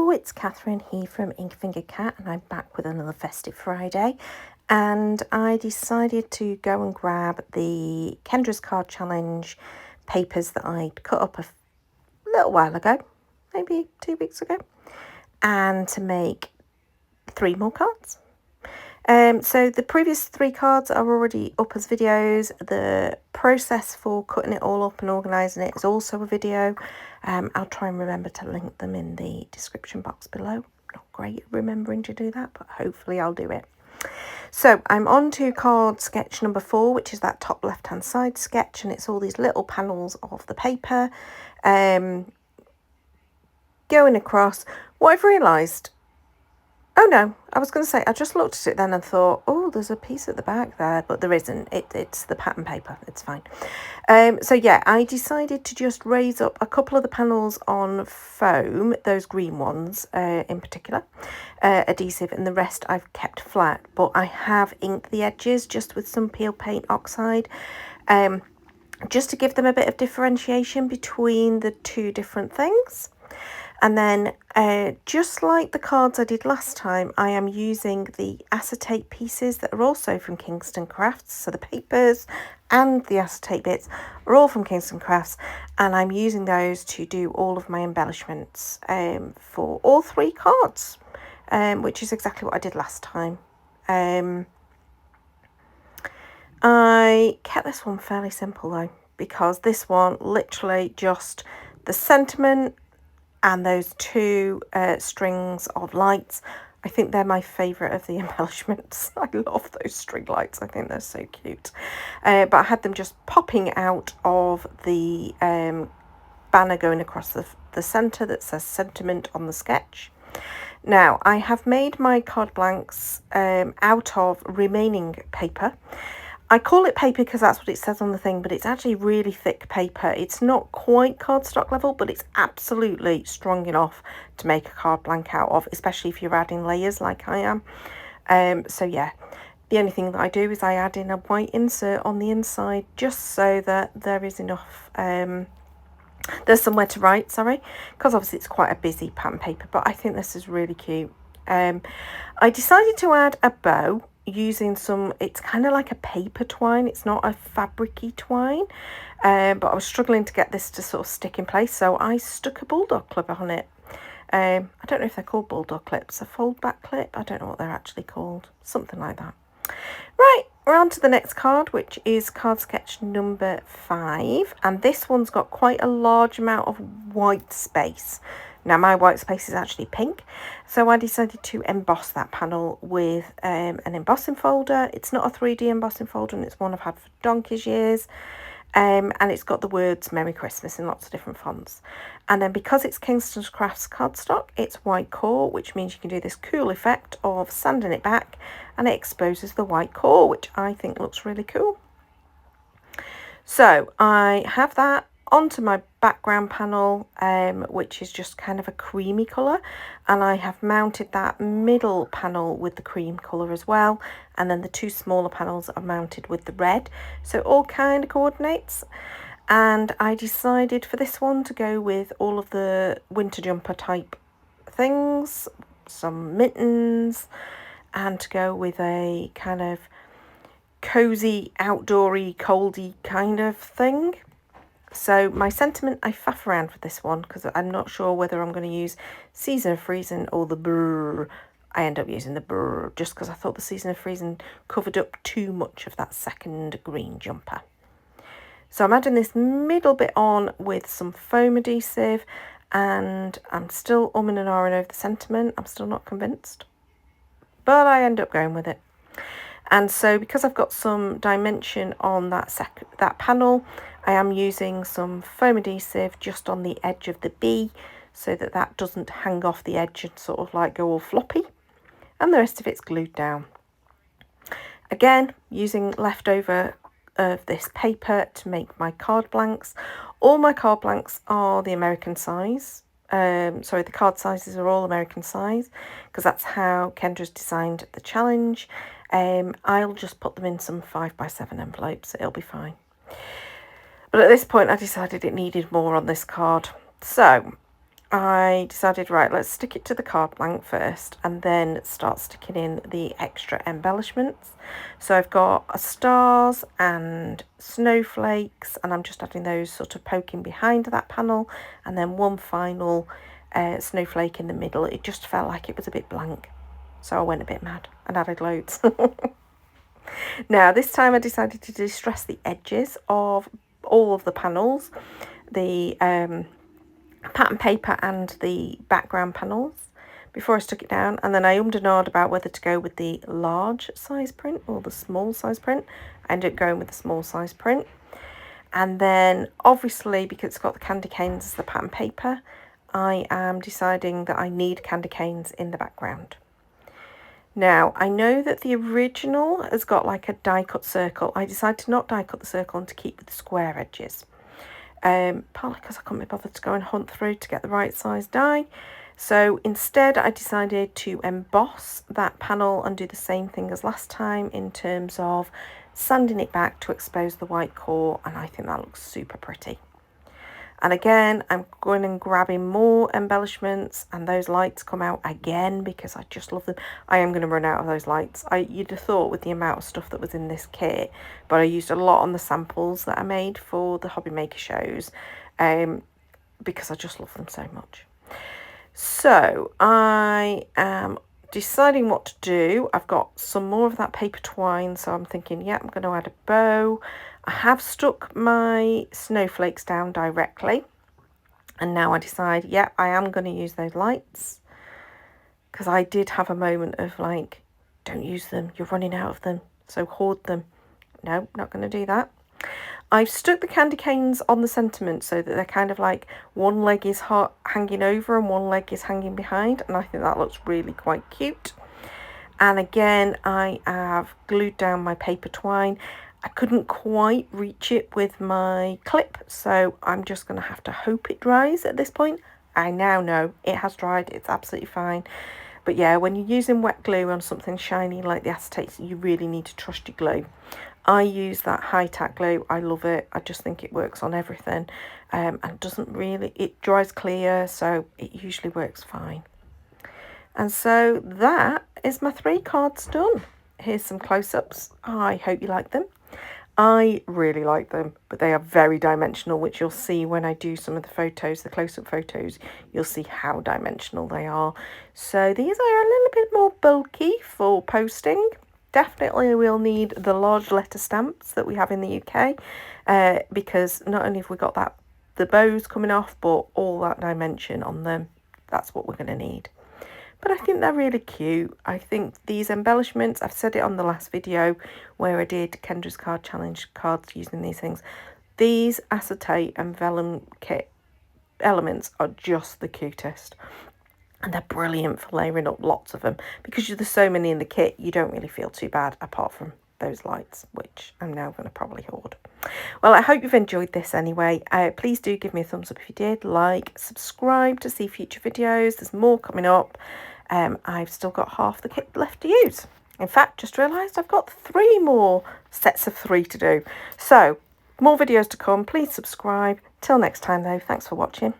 Hello, it's Catherine here from Ink Finger Cat, and I'm back with another Festive Friday. And I decided to go and grab the Kendra's Card Challenge papers that I'd cut up a little while ago, maybe 2 weeks ago, and to make 3 more cards. So the previous 3 cards are already up as videos. The process for cutting it all up and organising it is also a video. I'll try and remember to link them in the description box below. Not great at remembering to do that, but hopefully I'll do it. So I'm on to card sketch number 4, which is that top left hand side sketch, and it's all these little panels of the paper going across. What I've realised, oh no, I was going to say, I just looked at it then and thought, oh, there's a piece at the back there, but there isn't. It's the pattern paper. It's fine. So yeah, I decided to just raise up a couple of the panels on foam, those green ones in particular, adhesive, and the rest I've kept flat. But I have inked the edges just with some peel paint oxide, just to give them a bit of differentiation between the 2 different things. And then, just like the cards I did last time, I am using the acetate pieces that are also from Kingston Crafts. So the papers and the acetate bits are all from Kingston Crafts. And I'm using those to do all of my embellishments for all 3 cards, which is exactly what I did last time. I kept this one fairly simple though, because this one literally just the sentiment and those 2 strings of lights. I think they're my favourite of the embellishments. I love those string lights. I think they're so cute. But I had them just popping out of the banner going across the centre that says sentiment on the sketch. Now, I have made my card blanks out of remaining paper. I call it paper because that's what it says on the thing, but it's actually really thick paper. It's not quite cardstock level, but it's absolutely strong enough to make a card blank out of, especially if you're adding layers like I am. So yeah, the only thing that I do is I add in a white insert on the inside just so that there is enough, there's somewhere to write, sorry, because obviously it's quite a busy pattern paper, but I think this is really cute. I decided to add a bow using some, it's kind of like a paper twine, it's not a fabricy twine, but I was struggling to get this to sort of stick in place, so I stuck a bulldog clip on it. I don't know if they're called bulldog clips, a fold back clip, I don't know what they're actually called, something like that. Right, we're on to the next card, which is card sketch number 5, and this one's got quite a large amount of white space. Now my white space is actually pink, so I decided to emboss that panel with an embossing folder. It's not a 3D embossing folder, and it's one I've had for donkey's years. And it's got the words Merry Christmas in lots of different fonts. And then because it's Kingston Crafts cardstock, it's white core, which means you can do this cool effect of sanding it back and it exposes the white core, which I think looks really cool. So I have that onto my background panel, which is just kind of a creamy colour, and I have mounted that middle panel with the cream colour as well, and then the 2 smaller panels are mounted with the red, so it all kind of coordinates. And I decided for this one to go with all of the winter jumper type things, some mittens, and to go with a kind of cozy, outdoory, coldy kind of thing. So my sentiment, I faff around with this one because I'm not sure whether I'm going to use Season of Freezing or the brr. I end up using the brr just because I thought the Season of Freezing covered up too much of that second green jumper. So I'm adding this middle bit on with some foam adhesive, and I'm still umming and ahhing over the sentiment. I'm still not convinced, but I end up going with it. And so because I've got some dimension on that panel, I am using some foam adhesive just on the edge of the B so that that doesn't hang off the edge and sort of like go all floppy. And the rest of it's glued down. Again, using leftover of this paper to make my card blanks. All my card blanks are the American size. Sorry, the card sizes are all American size because that's how Kendra's designed the challenge. I'll just put them in some 5x7 envelopes, it'll be fine. But at this point I decided it needed more on this card. So I decided, right, let's stick it to the card blank first and then start sticking in the extra embellishments. So I've got stars and snowflakes, and I'm just adding those sort of poking behind that panel, and then one final snowflake in the middle. It just felt like it was a bit blank, so I went a bit mad and added loads. Now this time I decided to distress the edges of all of the panels, the pattern paper and the background panels, before I stuck it down, and then I ummed and ahed about whether to go with the large size print or the small size print. I ended up going with the small size print, and then obviously because it's got the candy canes as the pattern paper, I am deciding that I need candy canes in the background. Now I know that the original has got like a die cut circle. I decided to not die cut the circle and to keep with the square edges. Partly because I couldn't be bothered to go and hunt through to get the right size die. So instead I decided to emboss that panel and do the same thing as last time in terms of sanding it back to expose the white core, and I think that looks super pretty. And again, I'm going and grabbing more embellishments, and those lights come out again because I just love them. I am going to run out of those lights. You'd have thought with the amount of stuff that was in this kit, but I used a lot on the samples that I made for the hobby maker shows, because I just love them so much. So I am deciding what to do. I've got some more of that paper twine, so I'm thinking, yeah, I'm going to add a bow. I have stuck my snowflakes down directly, and now I decide, yeah, I am going to use those lights, because I did have a moment of like, don't use them, you're running out of them, so hoard them. No, not going to do that. I've stuck the candy canes on the sentiment so that they're kind of like one leg is hanging over and one leg is hanging behind, and I think that looks really quite cute. And again, I have glued down my paper twine. I couldn't quite reach it with my clip, so I'm just going to have to hope it dries at this point. I now know it has dried, it's absolutely fine. But yeah, when you're using wet glue on something shiny like the acetate, you really need to trust your glue. I use that high tack glue. I love it. I just think it works on everything, and it dries clear, so it usually works fine. And so that is my 3 cards done. Here's some close-ups. I hope you like them. I really like them, but they are very dimensional, which you'll see when I do some of the photos, the close-up photos. You'll see how dimensional they are. So these are a little bit more bulky for posting. Definitely we'll need the large letter stamps that we have in the UK, because not only have we got the bows coming off, but all that dimension on them, that's what we're going to need. But I think they're really cute. I think these embellishments, I've said it on the last video where I did Kendra's Card Challenge cards using these things. These acetate and vellum kit elements are just the cutest. And they're brilliant for layering up lots of them. Because there's so many in the kit, you don't really feel too bad apart from those lights, which I'm now going to probably hoard. Well, I hope you've enjoyed this anyway. Please do give me a thumbs up if you did. Like, subscribe to see future videos. There's more coming up. I've still got half the kit left to use. In fact, just realised I've got 3 more sets of 3 to do. So, more videos to come. Please subscribe. Till next time though, thanks for watching.